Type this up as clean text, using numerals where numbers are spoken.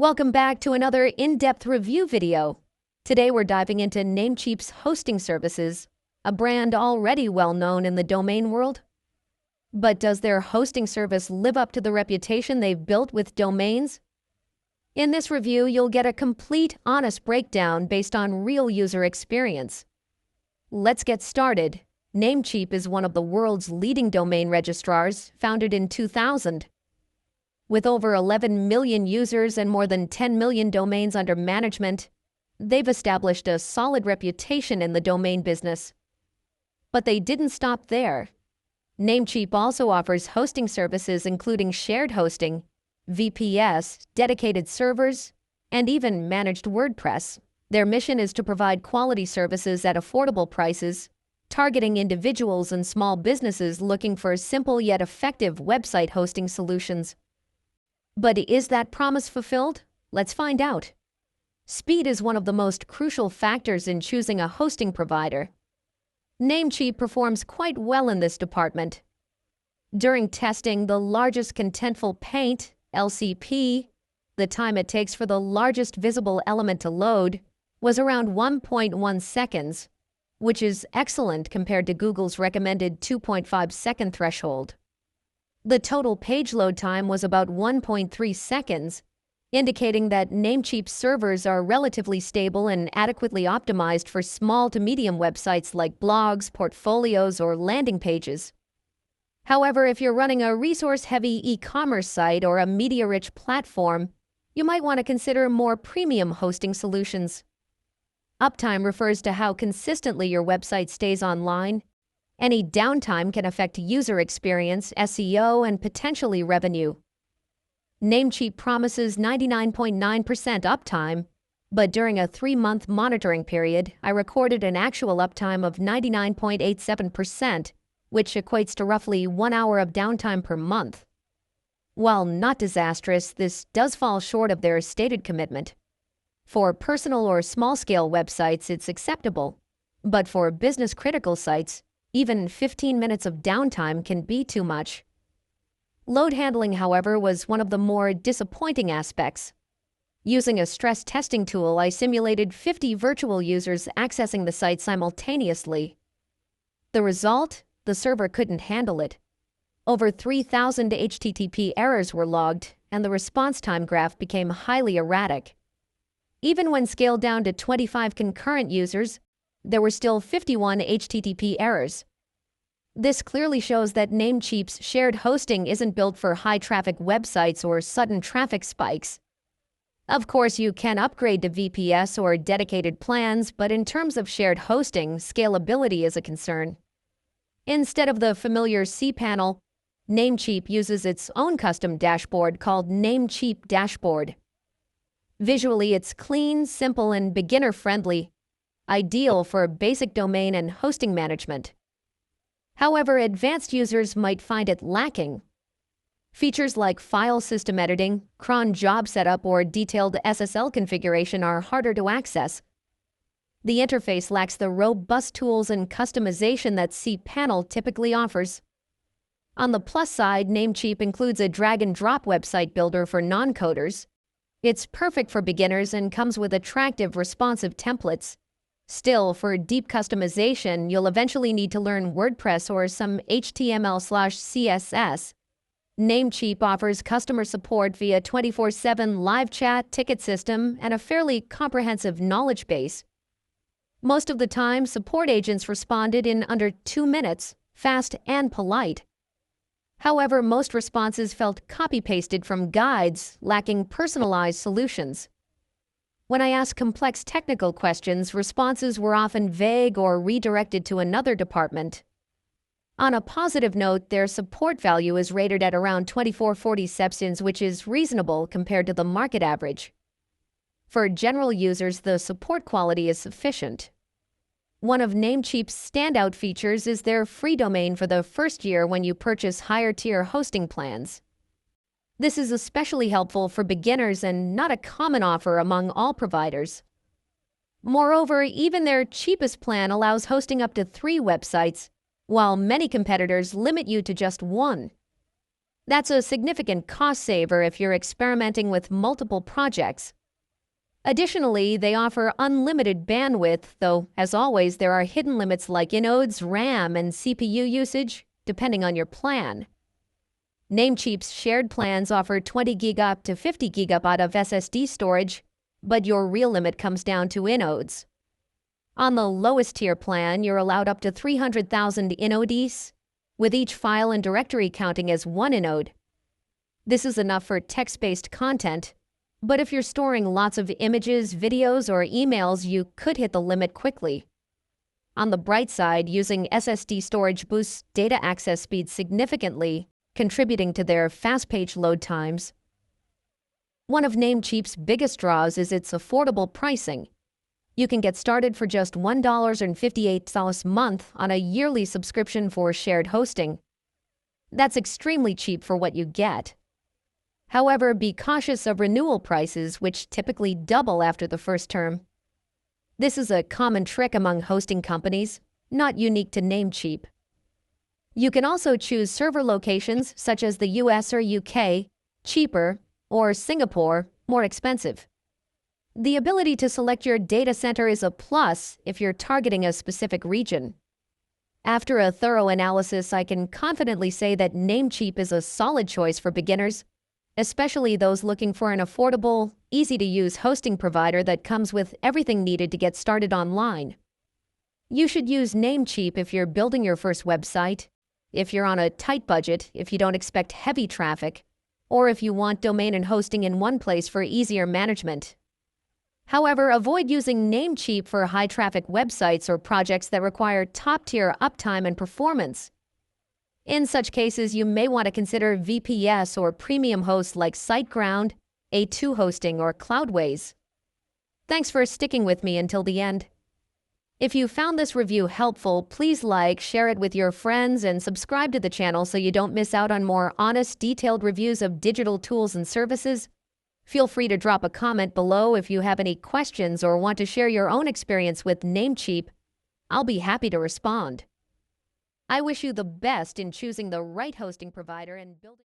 Welcome back to another in-depth review video. Today we're diving into Namecheap's hosting services, a brand already well known in the domain world. But does their hosting service live up to the reputation they've built with domains? In this review, you'll get a complete, honest breakdown based on real user experience. Let's get started. Namecheap is one of the world's leading domain registrars, founded in 2000. With over 11 million users and more than 10 million domains under management, they've established a solid reputation in the domain business. But they didn't stop there. Namecheap also offers hosting services including shared hosting, VPS, dedicated servers, and even managed WordPress. Their mission is to provide quality services at affordable prices, targeting individuals and small businesses looking for simple yet effective website hosting solutions. But is that promise fulfilled? Let's find out. Speed is one of the most crucial factors in choosing a hosting provider. Namecheap performs quite well in this department. During testing, the largest contentful paint, LCP, the time it takes for the largest visible element to load, was around 1.1 seconds, which is excellent compared to Google's recommended 2.5-second threshold. The total page load time was about 1.3 seconds, indicating that Namecheap's servers are relatively stable and adequately optimized for small to medium websites like blogs, portfolios, or landing pages. However, if you're running a resource-heavy e-commerce site or a media-rich platform, you might want to consider more premium hosting solutions. Uptime refers to how consistently your website stays online. Any downtime can affect user experience, SEO, and potentially revenue. Namecheap promises 99.9% uptime, but during a 3-month monitoring period, I recorded an actual uptime of 99.87%, which equates to roughly 1 hour of downtime per month. While not disastrous, this does fall short of their stated commitment. For personal or small-scale websites, it's acceptable, but for business-critical sites, even 15 minutes of downtime can be too much. Load handling, however, was one of the more disappointing aspects. Using a stress testing tool, I simulated 50 virtual users accessing the site simultaneously. The result? The server couldn't handle it. Over 3,000 HTTP errors were logged, and the response time graph became highly erratic. Even when scaled down to 25 concurrent users, there were still 51 HTTP errors. This clearly shows that Namecheap's shared hosting isn't built for high-traffic websites or sudden traffic spikes. Of course, you can upgrade to VPS or dedicated plans, but in terms of shared hosting, scalability is a concern. Instead of the familiar cPanel, Namecheap uses its own custom dashboard called Namecheap Dashboard. Visually, it's clean, simple, and beginner-friendly, ideal for basic domain and hosting management. However, advanced users might find it lacking. Features like file system editing, cron job setup, or detailed SSL configuration are harder to access. The interface lacks the robust tools and customization that cPanel typically offers. On the plus side, Namecheap includes a drag-and-drop website builder for non-coders. It's perfect for beginners and comes with attractive, responsive templates. Still, for deep customization, you'll eventually need to learn WordPress or some HTML/CSS. Namecheap offers customer support via 24/7 live chat, ticket system, and a fairly comprehensive knowledge base. Most of the time, support agents responded in under 2 minutes, fast and polite. However, most responses felt copy-pasted from guides, lacking personalized solutions. When I asked complex technical questions, responses were often vague or redirected to another department. On a positive note, their support value is rated at around 24-40 septins, which is reasonable compared to the market average. For general users, the support quality is sufficient. One of Namecheap's standout features is their free domain for the first year when you purchase higher-tier hosting plans. This is especially helpful for beginners and not a common offer among all providers. Moreover, even their cheapest plan allows hosting up to 3 websites, while many competitors limit you to just 1. That's a significant cost saver if you're experimenting with multiple projects. Additionally, they offer unlimited bandwidth, though, as always, there are hidden limits like inodes, RAM, and CPU usage, depending on your plan. Namecheap's shared plans offer 20 GB up to 50 GB of SSD storage, but your real limit comes down to inodes. On the lowest tier plan, you're allowed up to 300,000 inodes, with each file and directory counting as one inode. This is enough for text-based content, but if you're storing lots of images, videos, or emails, you could hit the limit quickly. On the bright side, using SSD storage boosts data access speed significantly, contributing to their fast page load times. One of Namecheap's biggest draws is its affordable pricing. You can get started for just $1.58 a month on a yearly subscription for shared hosting. That's extremely cheap for what you get. However, be cautious of renewal prices, which typically double after the first term. This is a common trick among hosting companies, not unique to Namecheap. You can also choose server locations such as the US or UK, cheaper, or Singapore, more expensive. The ability to select your data center is a plus if you're targeting a specific region. After a thorough analysis, I can confidently say that Namecheap is a solid choice for beginners, especially those looking for an affordable, easy-to-use hosting provider that comes with everything needed to get started online. You should use Namecheap if you're building your first website, if you're on a tight budget, if you don't expect heavy traffic, or if you want domain and hosting in one place for easier management. However, avoid using Namecheap for high-traffic websites or projects that require top-tier uptime and performance. In such cases, you may want to consider VPS or premium hosts like SiteGround, A2 Hosting, or Cloudways. Thanks for sticking with me until the end. If you found this review helpful, please like, share it with your friends, and subscribe to the channel so you don't miss out on more honest, detailed reviews of digital tools and services. Feel free to drop a comment below if you have any questions or want to share your own experience with Namecheap. I'll be happy to respond. I wish you the best in choosing the right hosting provider and building